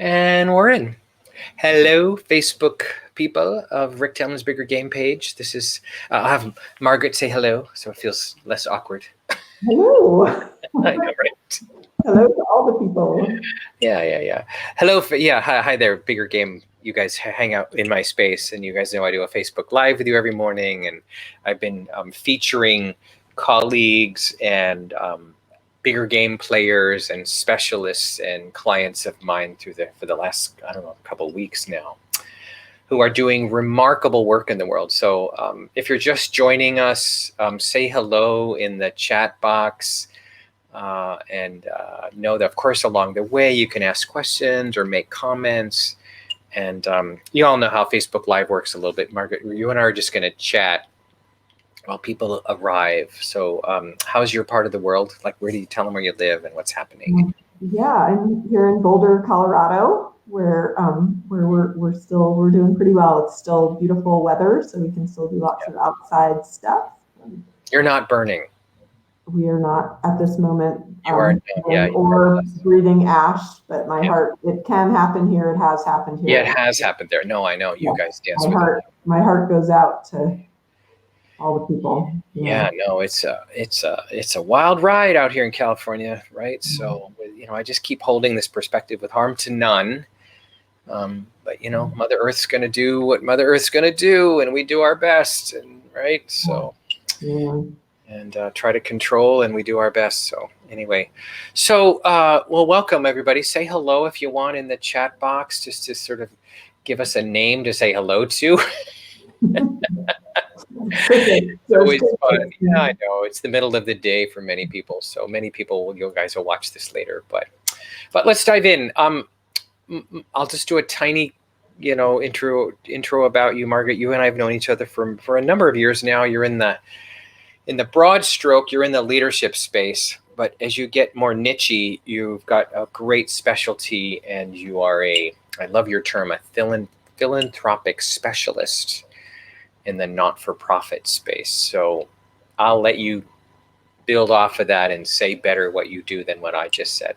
And we're in. Hello, Facebook people of Rick Tamlyn's Bigger Game page. This is, I'll have Margaret say hello so it feels less awkward. Hello. I know, right? Hello to all the people. Yeah. Hello, hi there, Bigger Game. You guys hang out in my space, and you guys know I do a Facebook Live with you every morning, and I've been featuring colleagues and bigger game players and specialists and clients of mine for the last, I don't know, couple of weeks now, who are doing remarkable work in the world. So if you're just joining us, say hello in the chat box, and know that, of course, along the way you can ask questions or make comments. And you all know how Facebook Live works a little bit. Margaret, you and I are just going to chat while people arrive. So how's your part of the world? Like, where do you tell them where you live and what's happening? Yeah, I'm here in Boulder, Colorado, where we're doing pretty well. It's still beautiful weather, so we can still do lots of outside stuff. You're not burning. We are not at this moment. You are, or breathing ash, but my heart, it can happen here. It has happened here. Yeah, it has happened there. No, I know you guys dance with it. My heart goes out to all the people. Yeah, no, it's a wild ride out here in California, right? Mm-hmm. So, I just keep holding this perspective with harm to none. But Mother Earth's going to do what Mother Earth's going to do, and we do our best, and right. So, and try to control, and we do our best. So anyway, well, welcome everybody. Say hello if you want in the chat box, just to sort of give us a name to say hello to. It's always fun. Yeah, I know. It's the middle of the day for many people. So many people, you guys will watch this later. But let's dive in. I'll just do a tiny, intro about you, Margaret. You and I have known each other for a number of years now. You're in the broad stroke, you're in the leadership space. But as you get more niche-y, you've got a great specialty, and you are I love your term, a philanthropic specialist in the not-for-profit space. So I'll let you build off of that and say better what you do than what I just said.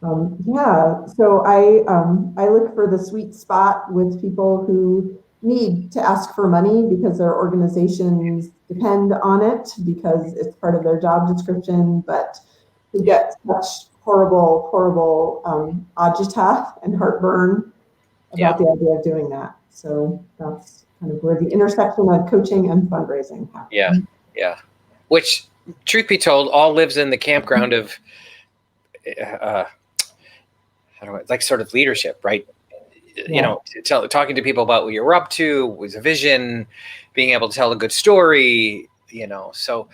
So I look for the sweet spot with people who need to ask for money because their organizations depend on it, because it's part of their job description, but who get such horrible agita and heartburn about the idea of doing that. So that's kind of where the intersection of coaching and fundraising happens. Yeah. Which, truth be told, all lives in the campground of sort of leadership, right? Talking to people about what you're up to, with a vision, being able to tell a good story, So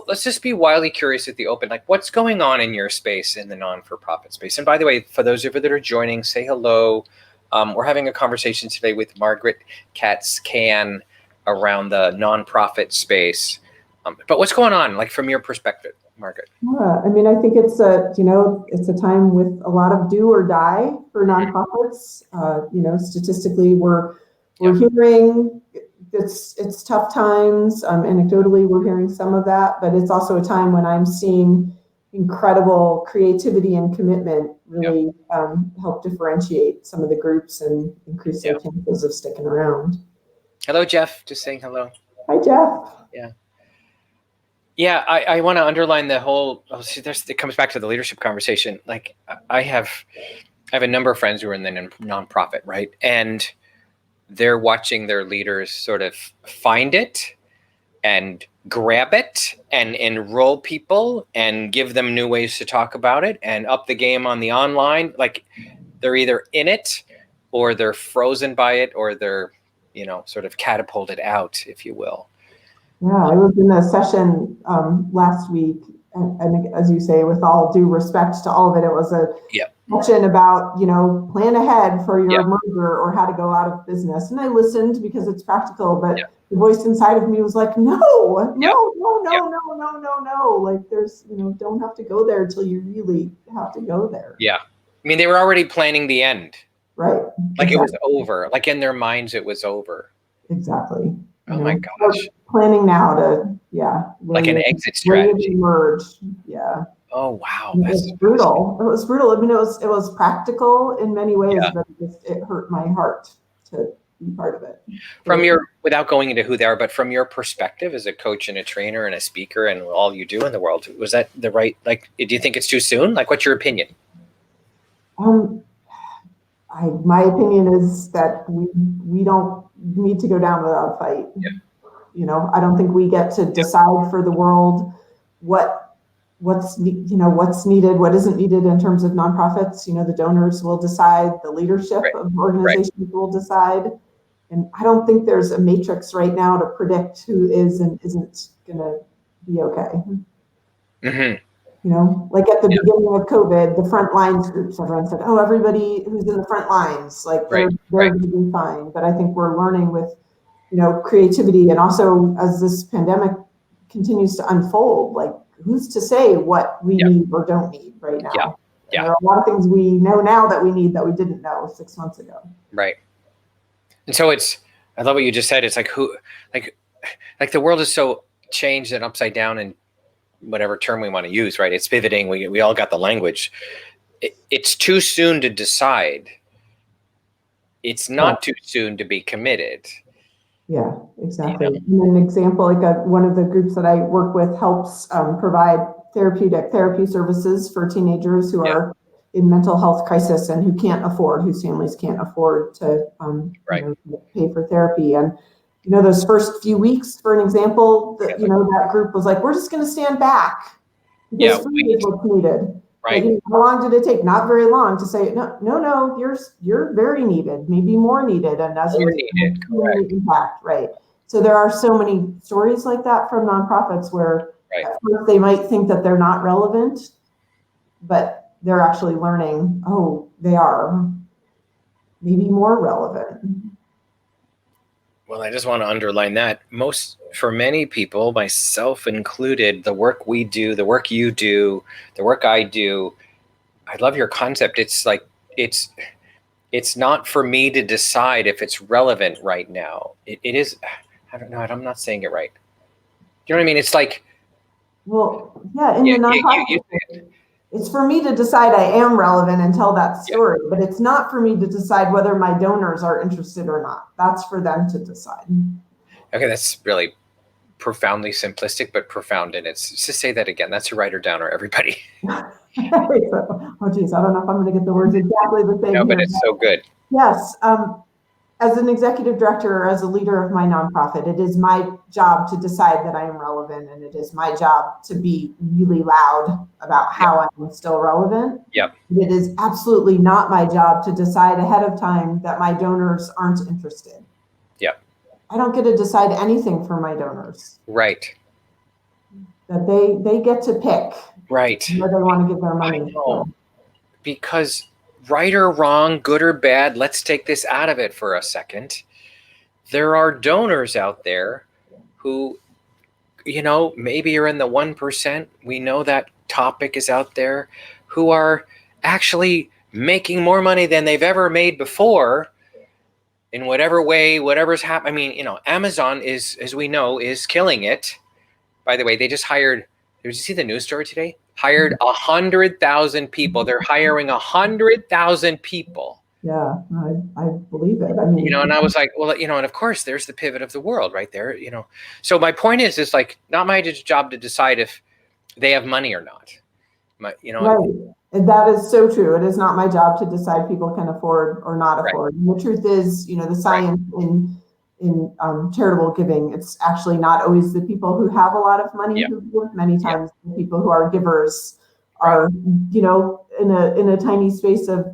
let's just be wildly curious at the open, like what's going on in your space, in the non-for-profit space. And by the way, for those of you that are joining, say hello. We're having a conversation today with Margaret, Katz, Cann, around the nonprofit space. But what's going on, like from your perspective, Margaret? Yeah, I think it's a time with a lot of do or die for nonprofits. Statistically, we're hearing it's tough times. Anecdotally, we're hearing some of that, but it's also a time when I'm seeing incredible creativity and commitment really help differentiate some of the groups and increase their chances of sticking around. Hello, Jeff. Just saying hello. Hi, Jeff. Yeah, I want to underline the whole. It comes back to the leadership conversation. Like I have a number of friends who are in the nonprofit, right? And they're watching their leaders sort of find it and grab it and enroll people and give them new ways to talk about it and up the game on the online. Like they're either in it or they're frozen by it, or they're, sort of catapulted out, if you will. Yeah, I was in a session last week, and as you say, with all due respect to all of it, it was a session about, plan ahead for your merger or how to go out of business. And I listened because it's practical, but the voice inside of me was like, no. Like there's, don't have to go there until you really have to go there. Yeah. They were already planning the end. Right. Like It was over. Like in their minds, it was over. Exactly. Oh my gosh. Planning now to, like an exit strategy. Merge. Yeah. Oh, wow. It That's was brutal. It was brutal. I mean, it was practical in many ways, yeah. but it hurt my heart to be part of it. From your, without going into who they are, but from your perspective as a coach and a trainer and a speaker and all you do in the world, was that the right, like, do you think it's too soon? Like, what's your opinion? My opinion is that we don't need to go down without a fight. Yeah. You know, I don't think we get to decide for the world what's needed, what isn't needed in terms of nonprofits. You know, the donors will decide, the leadership of organizations will decide. And I don't think there's a matrix right now to predict who is and isn't going to be okay. Mm-hmm. You know, like at the beginning of COVID, the front lines groups, everyone said, oh, everybody who's in the front lines, like they're going to be fine. But I think we're learning with, you know, creativity, and also as this pandemic continues to unfold, like who's to say what we need or don't need right now? There are a lot of things we know now that we need that we didn't know 6 months ago. Right. And so I love what you just said. It's like like the world is so changed and upside down, and whatever term we want to use, right? It's pivoting. We all got the language. It's too soon to decide. It's not too soon to be committed. Yeah, exactly. You know? And an example, like one of the groups that I work with helps provide therapy services for teenagers who are in mental health crisis and whose families can't afford to pay for therapy. And you know, those first few weeks, for an example, that group was like, we're just going to stand back because food is what's needed. Right. Like, how long did it take? Not very long to say, no, you're very needed, maybe more needed, and as more needed, correct. Impact, right? So there are so many stories like that from nonprofits where at first they might think that they're not relevant, but they're actually learning, oh, they are maybe more relevant. Well, I just want to underline that for many people, myself included, the work we do, the work you do, the work I do, I love your concept. It's like, it's not for me to decide if it's relevant right now. It is, I don't know, I'm not saying it right. Do you know what I mean? It's like, well, yeah, in the nonprofit, it's for me to decide I am relevant and tell that story, but it's not for me to decide whether my donors are interested or not. That's for them to decide. Okay, that's really profoundly simplistic, but profound. And it's just say that again. That's a writer downer, everybody. Oh, geez, I don't know if I'm going to get the words exactly the same. No, but it's so good. Yes. As an executive director or as a leader of my nonprofit, it is my job to decide that I am relevant, and it is my job to be really loud about how I am still relevant. Yep. It is absolutely not my job to decide ahead of time that my donors aren't interested. Yep. I don't get to decide anything for my donors. Right. That they get to pick where they want to give their money. Because right or wrong, good or bad, let's take this out of it for a second. There are donors out there who, maybe are in the 1%. We know that topic is out there, who are actually making more money than they've ever made before in whatever way, whatever's happening. I mean, Amazon is, as we know, is killing it. By the way, they just hired, did you see the news story today? Hired 100,000 people. They're hiring 100,000 people. Yeah, I believe it. I mean, and I was like, well, and of course there's the pivot of the world right there, So my point is like, not my job to decide if they have money or not. Right. And that is so true. It is not my job to decide people can afford or not afford. And the truth is, the science in charitable giving, it's actually not always the people who have a lot of money who give. Many times the people who are givers are, in a tiny space of,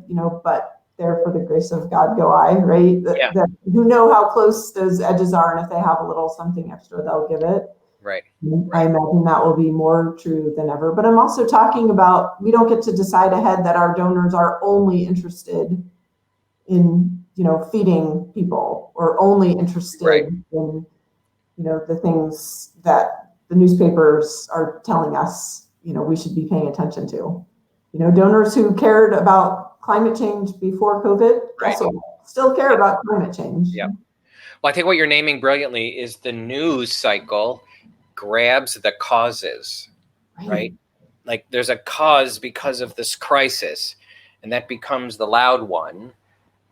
but there for the grace of God go I, right? That who know how close those edges are, and if they have a little something extra, they'll give it. Right. I imagine that will be more true than ever. But I'm also talking about, we don't get to decide ahead that our donors are only interested in, feeding people, or only interested in, the things that the newspapers are telling us, we should be paying attention to. Donors who cared about climate change before COVID also still care about climate change. Yeah. Well, I think what you're naming brilliantly is the news cycle grabs the causes, right? like there's a cause because of this crisis, and that becomes the loud one.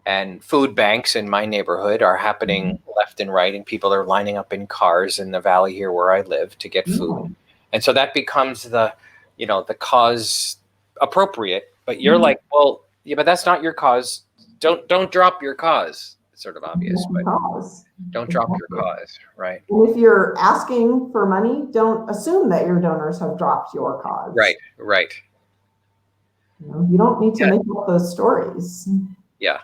And food banks in my neighborhood are happening left and right, and people are lining up in cars in the valley here where I live to get food. And so that becomes the, the cause appropriate. But you're like, well, yeah, but that's not your cause. Don't drop your cause. It's sort of obvious, but don't drop your cause, right? And if you're asking for money, don't assume that your donors have dropped your cause. Right. You don't need to make up those stories. Yeah.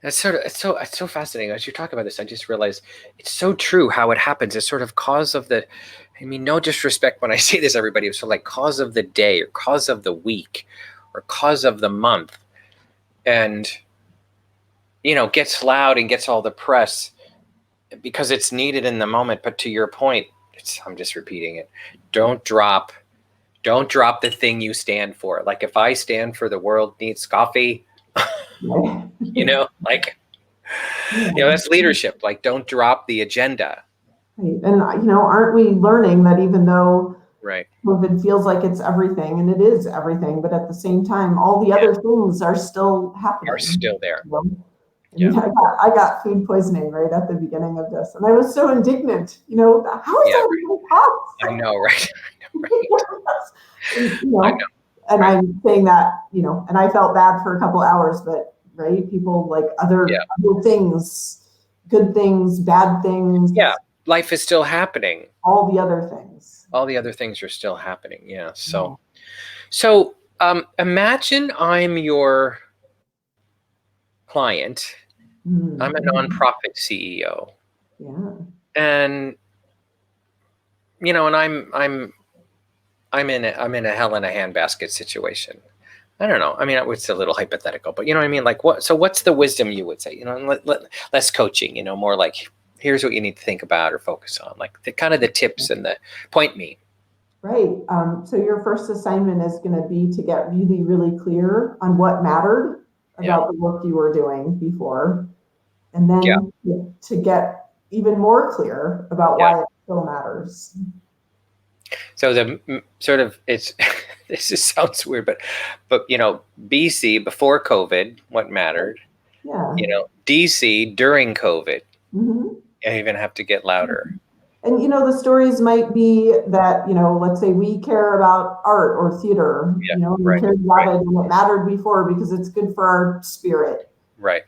That's it's so fascinating. As you talk about this, I just realized it's so true how it happens. It's sort of cause of the, no disrespect when I say this, everybody, it's sort of like cause of the day or cause of the week or cause of the month. And, gets loud and gets all the press because it's needed in the moment. But to your point, I'm just repeating it. Don't drop the thing you stand for. Like if I stand for the world needs coffee, that's leadership. Like don't drop the agenda. Right. And, aren't we learning that even though right. COVID feels like it's everything, and it is everything, but at the same time, all the other things are still happening. Are still there. Yeah. I got food poisoning right at the beginning of this, and I was so indignant. How is that even possible? I know, right? I know. And I'm saying that, and I felt bad for a couple hours, but people like other things, good things, bad things. Yeah, life is still happening. All the other things. All the other things are still happening. Yeah. So imagine I'm your client. I'm a nonprofit CEO. Yeah. And and I'm in a hell in a handbasket situation. I don't know. It's a little hypothetical, but you know what I mean? Like what? So what's the wisdom you would say? Less coaching. More like here's what you need to think about or focus on. Like the kind of the tips and the point me. Right. So your first assignment is going to be to get really, really clear on what mattered about the work you were doing before, and then to get even more clear about why it still matters. So the sort of this sounds weird, but BC before COVID, what mattered? Yeah. DC during COVID. I even have to get louder. And the stories might be that let's say we care about art or theater. We care about it, and it mattered before because it's good for our spirit. Right.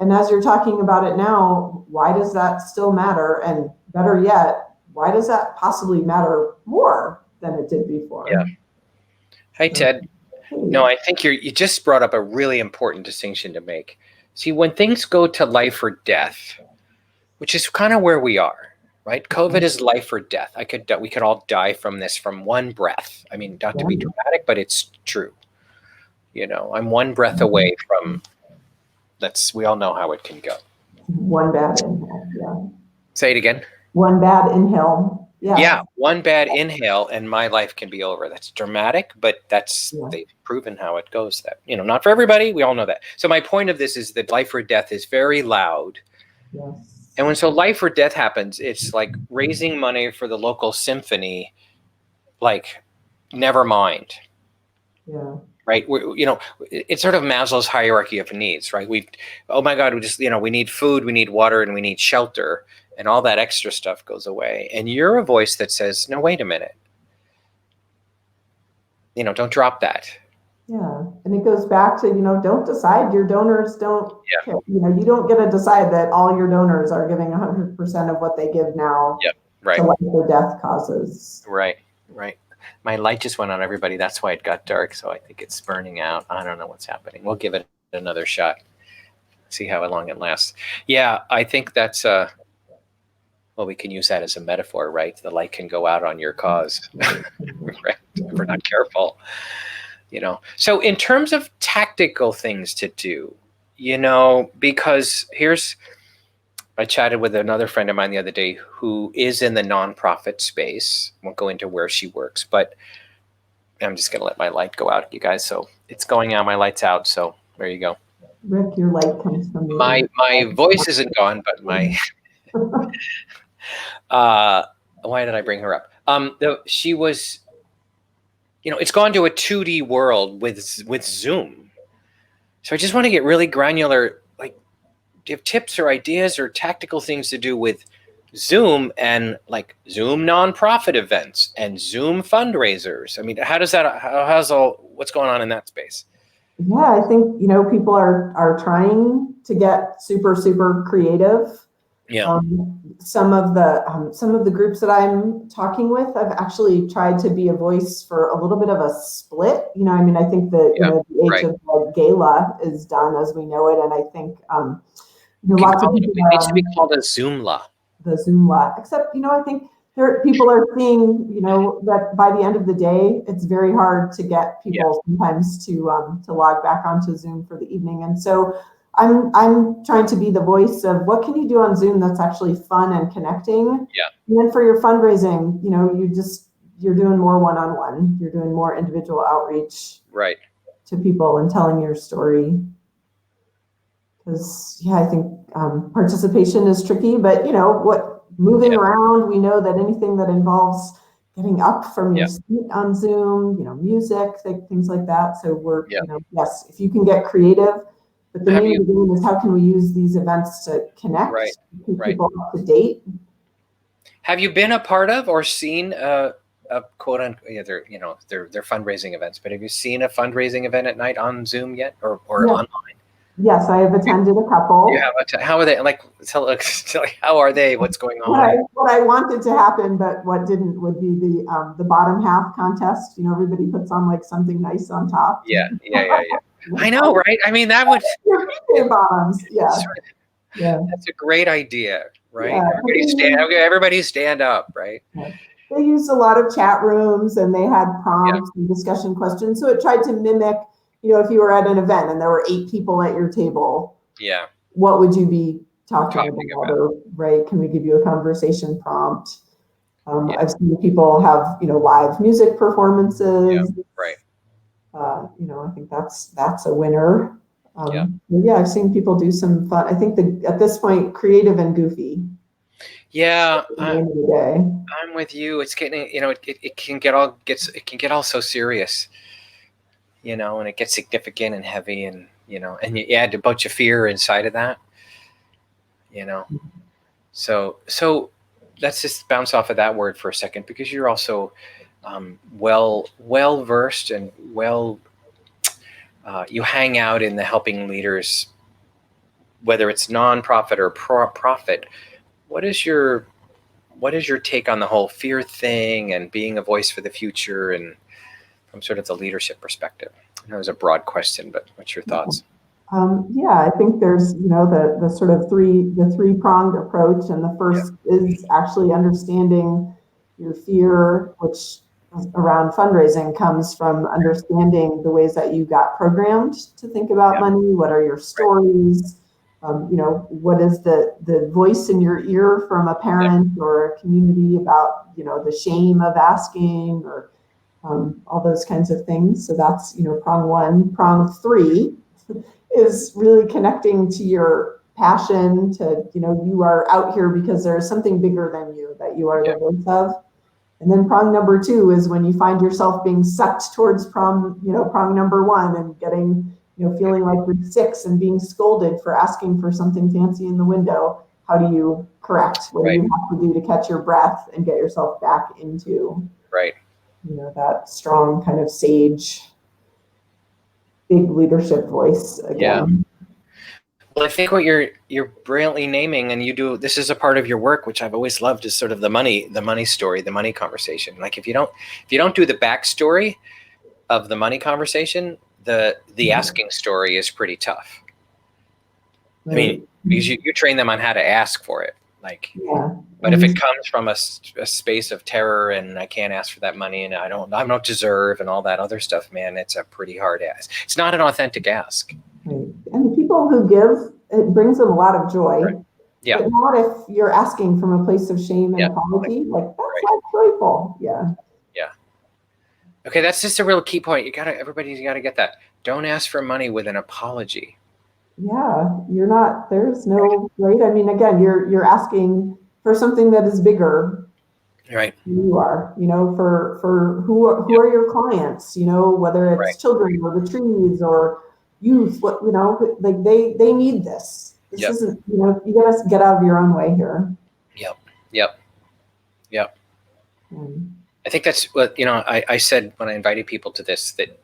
And as you're talking about it now, why does that still matter? And better yet, why does that possibly matter more than it did before? Yeah. Hi, Ted. No, I think you just brought up a really important distinction to make. See, when things go to life or death, which is kind of where we are, right? COVID is life or death. We could all die from this from one breath. Not to be dramatic, but it's true. I'm one breath away from. We all know how it can go. One bad inhale. Yeah. Say it again. One bad inhale. Yeah. Yeah. One bad inhale and my life can be over. That's dramatic, but they've proven how it goes. That, not for everybody. We all know that. So my point of this is that life or death is very loud. Yes. And when life or death happens, it's like raising money for the local symphony. Like, never mind. Yeah. Right. It's sort of Maslow's hierarchy of needs, right? Oh my God, we need food, we need water, and we need shelter, and all that extra stuff goes away. And you're a voice that says, no, wait a minute. Don't drop that. Yeah. And it goes back to, don't decide your donors don't, you don't get to decide that all your donors are giving 100% of what they give now to life or death causes. Right. My light just went on, everybody. That's why it got dark. So I think it's burning out. I don't know what's happening. We'll give it another shot. See how long it lasts. Yeah, I think that's we can use that as a metaphor, right? The light can go out on your cause, right? If we're not careful, So in terms of tactical things to do, because I chatted with another friend of mine the other day who is in the nonprofit space. Won't go into where she works, but I'm just going to let my light go out, you guys. So it's going out. My light's out. So there you go. Rick, your light comes from me. My voice isn't gone, but my why did I bring her up? She was it's gone to a 2D world with Zoom. So I just want to get really granular. Like, do you have tips or ideas or tactical things to do with Zoom and like Zoom nonprofit events and Zoom fundraisers? I mean, what's going on in that space? Yeah, I think, people are trying to get super, super creative. Yeah. Some of the groups that I'm talking with, I've actually tried to be a voice for a little bit of a split. I think that the age of the gala is done as we know it, and I think lots of people. It needs to be called a Zoomla. The Zoomla, except I think people are seeing that by the end of the day, it's very hard to get people sometimes to log back onto Zoom for the evening, and so. I'm trying to be the voice of what can you do on Zoom that's actually fun and connecting. Yeah. And then for your fundraising, you're doing more one-on-one. You're doing more individual outreach. Right. To people and telling your story. Because I think participation is tricky, but moving around, we know that anything that involves getting up from your seat on Zoom, music, things like that. So we're, yes, if you can get creative. But the name of the game is how can we use these events to connect, keep people up to date. Have you been a part of or seen a quote unquote, they're fundraising events, but have you seen a fundraising event at night on Zoom yet or online? Yes, I have attended a couple. You have how are they? Like, how are they? What's going on? What I wanted to happen, but what didn't, would be the bottom half contest. Everybody puts on like something nice on top. Yeah. I know, right? I mean, that would bottoms. That's a great idea, right? Everybody stand up, right? They used a lot of chat rooms and they had prompts and discussion questions. So it tried to mimic, if you were at an event and there were 8 people at your table. Yeah. What would you be talking about? Or, right? Can we give you a conversation prompt? I've seen people have, live music performances. Yeah, right. I think that's a winner. I've seen people do some fun. I think at this point, creative and goofy. Yeah, at the end of the day. I'm with you. It's getting, it can get all so serious, and it gets significant and heavy, and and you add a bunch of fear inside of that, So let's just bounce off of that word for a second, because you're also well versed and you hang out in the helping leaders, whether it's nonprofit or profit. What is your take on the whole fear thing and being a voice for the future, and from sort of the leadership perspective? I know it's a broad question, but what's your thoughts? I think there's the sort of three-pronged approach, and the first is actually understanding your fear, which around fundraising comes from understanding the ways that you got programmed to think about money. What are your stories? What is the voice in your ear from a parent or a community about the shame of asking, or all those kinds of things. So that's prong 1. Prong 3 is really connecting to your passion, to you are out here because there is something bigger than you that you are the voice of. And then prong number 2 is when you find yourself being sucked towards prong number 1 and getting, feeling like you're 6 and being scolded for asking for something fancy in the window. How do you correct? What do you have to do to catch your breath and get yourself back into that strong kind of sage, big leadership voice again? Yeah. Well, I think what you're brilliantly naming, and you do, this is a part of your work, which I've always loved, is sort of the money story, the money conversation. Like if you don't do the backstory of the money conversation, the asking story is pretty tough. I mean, because you train them on how to ask for it. But if it comes from a space of terror and I can't ask for that money and I don't deserve and all that other stuff, man, it's a pretty hard ask. It's not an authentic ask. Right. And people who give, it brings them a lot of joy. Right. Yeah. But not if you're asking from a place of shame and apology. That's not joyful. Yeah. Yeah. Okay, that's just a real key point. Everybody's got to get that. Don't ask for money with an apology. Yeah, there's no, right? I mean, again, you're asking for something that is bigger. Right. who you are, for who are your clients, whether Right. it's children or the trees or youth, like they need this. This Yep. isn't, you gotta get out of your own way here. Yep. Yep. Yep. Um, I think that's what, I said when I invited people to this, that,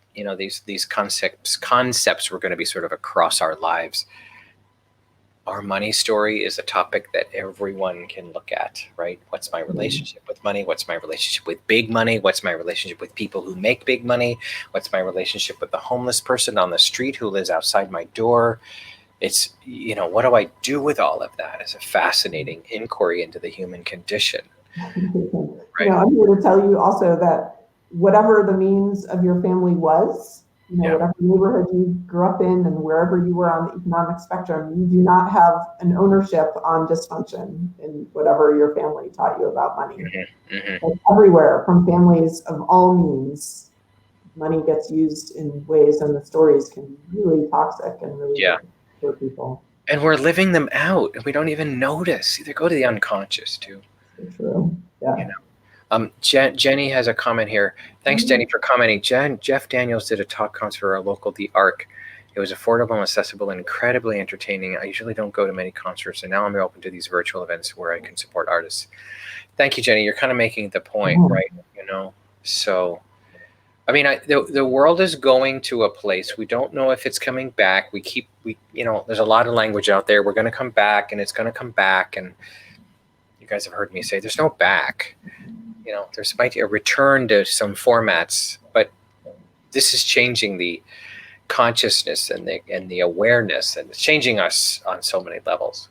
these concepts were going to be sort of across our lives. Our money story is a topic that everyone can look at, right? What's my relationship with money? What's my relationship with big money? What's my relationship with people who make big money? What's my relationship with the homeless person on the street who lives outside my door? It's, what do I do with all of that? It's a fascinating inquiry into the human condition. Right. I'm here to tell you also that whatever the means of your family was, Yeah. whatever neighborhood you grew up in and wherever you were on the economic spectrum, you do not have an ownership on dysfunction in whatever your family taught you about money. Mm-hmm. Mm-hmm. Like everywhere, from families of all means, money gets used in ways, and the stories can be really toxic and really for people. And we're living them out, and we don't even notice. They go to the unconscious too. So true. Yeah. Jenny has a comment here. Thanks, Jenny, for commenting. Jeff Daniels did a talk concert for our local The Arc. It was affordable and accessible and incredibly entertaining. I usually don't go to many concerts, and now I'm open to these virtual events where I can support artists. Thank you, Jenny. You're kind of making the point, right? So, I mean, the world is going to a place. We don't know if it's coming back. There's a lot of language out there. We're going to come back, and it's going to come back. And you guys have heard me say there's no back. There's might be a return to some formats, but this is changing the consciousness and the awareness, and it's changing us on so many levels.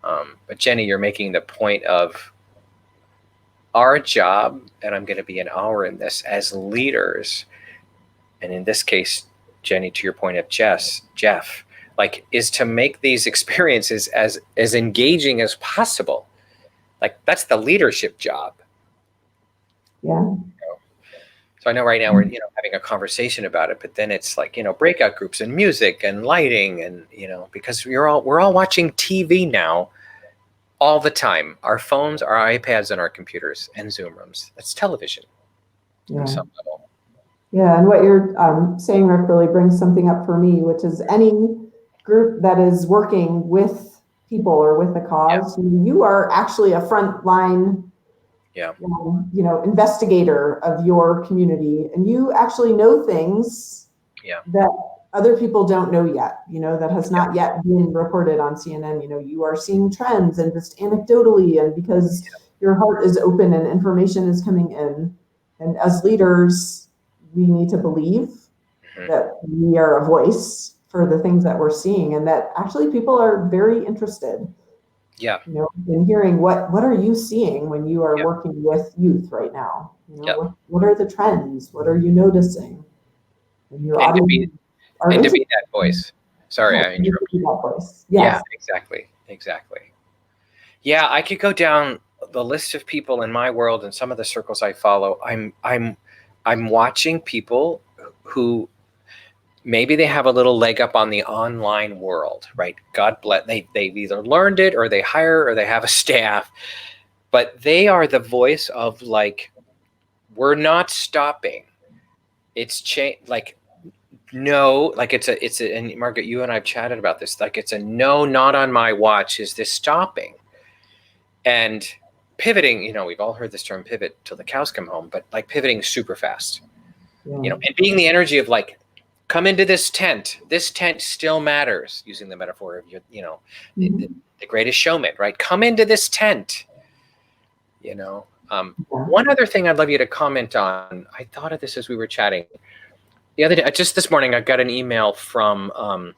But Jenny, you're making the point of our job, and I'm going to be an hour in this, as leaders, and in this case, Jenny, to your point of Jeff, like, is to make these experiences as engaging as possible. Like, that's the leadership job. Yeah. So I know right now we're having a conversation about it, but then it's like breakout groups and music and lighting, and because we're all watching TV now all the time. Our phones, our iPads, and our computers and Zoom rooms. That's television on some level. Yeah, and what you're saying, Rick, really brings something up for me, which is any group that is working with people or with a cause, you are actually a frontline investigator of your community, and you actually know things that other people don't know yet, that has not yet been reported on CNN. You are seeing trends, and just anecdotally, and because your heart is open and information is coming in. And as leaders, we need to believe that we are a voice for the things that we're seeing, and that actually people are very interested in hearing what are you seeing when you are working with youth right now. What are the trends? What are you noticing? And your audience to be that voice. Sorry, I interrupted. That voice. Yes. Yeah, exactly. Yeah, I could go down the list of people in my world and some of the circles I follow. I'm watching people who maybe they have a little leg up on the online world, right? God bless. They've either learned it, or they hire, or they have a staff, but they are the voice of, like, we're not stopping. It's no, like it's a, and Margaret, you and I've chatted about this. Like, it's a no, not on my watch. Is this stopping? And pivoting, we've all heard this term, pivot till the cows come home, but like pivoting super fast, and being the energy of, like, come into this tent. This tent still matters, using the metaphor of the greatest showman, right? Come into this tent. One other thing I'd love you to comment on. I thought of this as we were chatting the other day. Just this morning, I got an email from I'm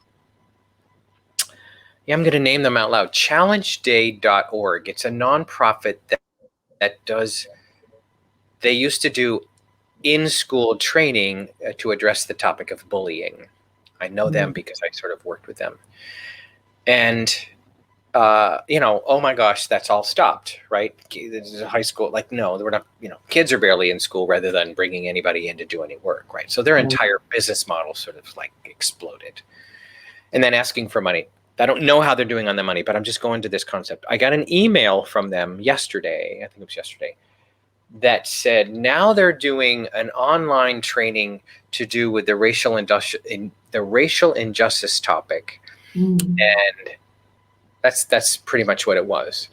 going to name them out loud. ChallengeDay.org. It's a nonprofit that does. They used to do in-school training to address the topic of bullying. I know them because I sort of worked with them. And, oh my gosh, that's all stopped, right? This is a high school. Like, no, we're not, kids are barely in school rather than bringing anybody in to do any work, right? So their entire business model sort of like exploded. And then asking for money. I don't know how they're doing on the money, but I'm just going to this concept. I got an email from them yesterday. I think it was yesterday. that said now they're doing an online training to do with the racial injustice topic, and that's pretty much what it was.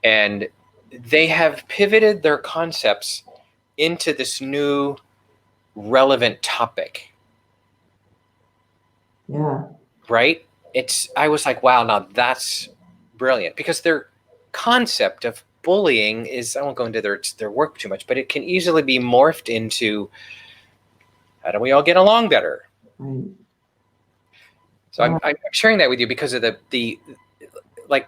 And they have pivoted their concepts into this new relevant topic. Yeah. Right? I was like, wow, now that's brilliant, because their concept of bullying is, I won't go into their work too much, but it can easily be morphed into, how do we all get along better? Right. So I'm sharing that with you because of the like,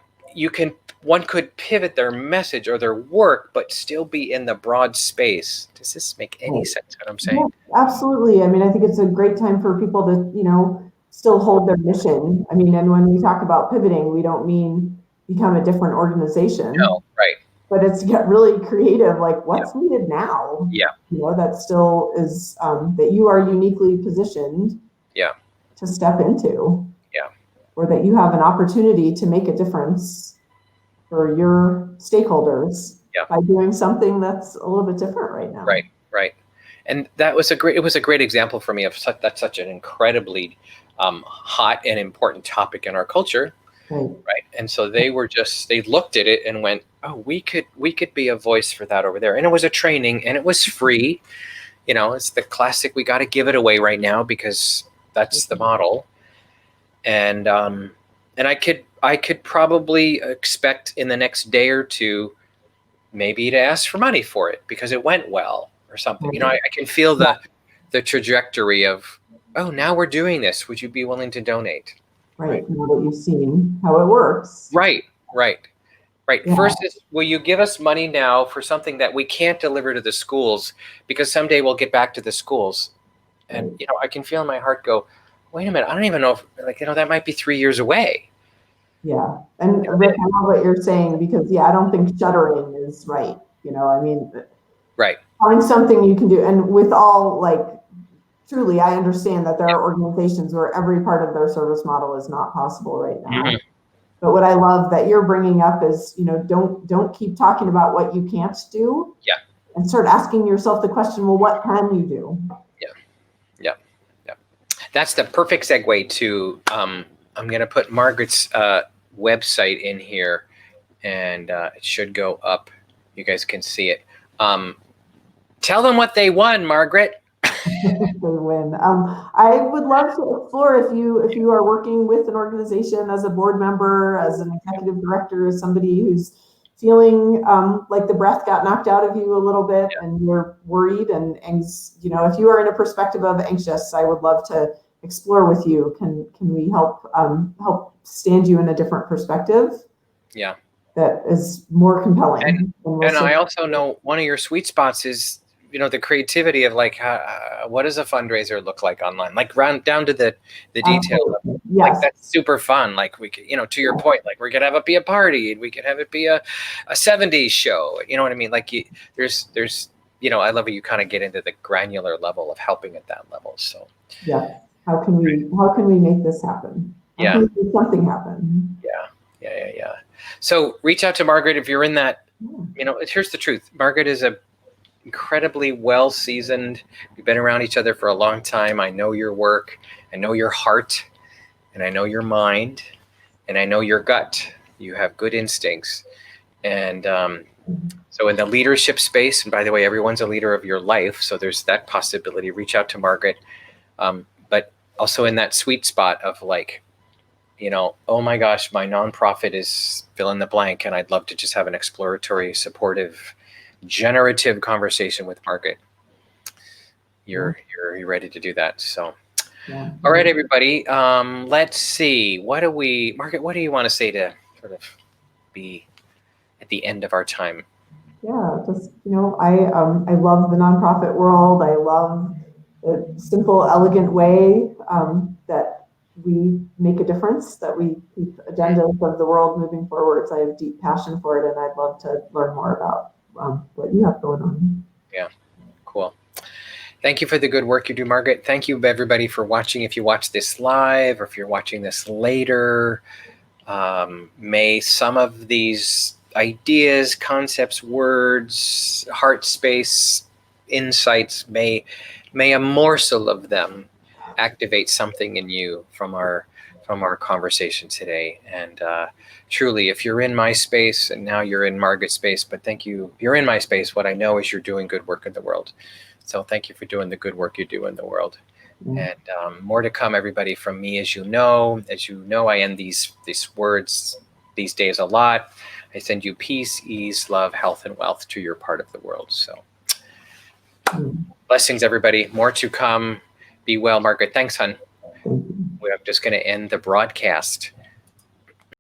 one could pivot their message or their work, but still be in the broad space. Does this make any sense what I'm saying? Yeah, absolutely. I mean, I think it's a great time for people to, still hold their mission. I mean, and when we talk about pivoting, we don't mean become a different organization. No, right. But it's get really creative, like what's needed now? Yeah. That still is, that you are uniquely positioned to step into. Yeah. Or that you have an opportunity to make a difference for your stakeholders by doing something that's a little bit different right now. Right, right. And it was a great example for me of that's such an incredibly hot and important topic in our culture. Right. And so they looked at it and went, oh, we could be a voice for that over there. And it was a training, and it was free. It's the classic, we got to give it away right now because that's the model. And I could probably expect in the next day or two maybe to ask for money for it because it went well or something. I can feel the trajectory of, oh, now we're doing this. Would you be willing to donate? Right. Now that you've seen how it works. Right. Yeah. Versus, will you give us money now for something that we can't deliver to the schools because someday we'll get back to the schools? And, I can feel in my heart go, wait a minute, I don't even know if, that might be 3 years away. Yeah. And Rick, I know what you're saying because, I don't think shuttering is right. Right. Find something you can do. And with all, truly, I understand that there are organizations where every part of their service model is not possible right now. Mm-hmm. But what I love that you're bringing up is, don't keep talking about what you can't do. Yeah. And start asking yourself the question, well, what can you do? Yeah. That's the perfect segue to, I'm going to put Margaret's website in here, and it should go up. You guys can see it. Tell them what they won, Margaret. They win. I would love to explore if you are working with an organization as a board member, as an executive director, as somebody who's feeling like the breath got knocked out of you a little bit, and you're worried, and if you are in a perspective of anxious, I would love to explore with you. Can we help stand you in a different perspective? Yeah, that is more compelling. And I also know one of your sweet spots is the creativity of what does a fundraiser look like online, down to the detail. Yes. That's super fun. We could, to your point, we could have it be a party, and we could have it be a 70s show. You know what I mean? There's I love how you kind of get into the granular level of helping at that level. So how can we make this happen? How can we make something happen? Yeah. So reach out to Margaret if you're in that. Here's the truth. Margaret is a incredibly well seasoned. We've been around each other for a long time. I know your work, I know your heart, and I know your mind, and I know your gut. You have good instincts. And so in the leadership space, and by the way, everyone's a leader of your life, so there's that possibility. Reach out to Margaret. But also in that sweet spot of oh my gosh, my nonprofit is fill in the blank, and I'd love to just have an exploratory, supportive, generative conversation with Margaret. You're ready to do that. So, all right, everybody. Let's see. Margaret, what do you want to say to sort of be at the end of our time? Yeah, just I love the nonprofit world. I love the simple, elegant way that we make a difference, that we keep agendas of the world moving forwards. I have deep passion for it, and I'd love to learn more about what you have going on. Yeah, cool. Thank you for the good work you do, Margaret. Thank you, everybody, for watching. If you watch this live or if you're watching this later, may some of these ideas, concepts, words, heart space, insights, may a morsel of them activate something in you from our conversation today. And truly, if you're in my space, and now you're in Margaret's space, but thank you, you're in my space, what I know is you're doing good work in the world. So thank you for doing the good work you do in the world. And more to come, everybody, from me. As you know, I end these words these days a lot. I send you peace, ease, love, health, and wealth to your part of the world. So blessings, everybody. More to come. Be well, Margaret. Thanks, hon. I'm just going to end the broadcast.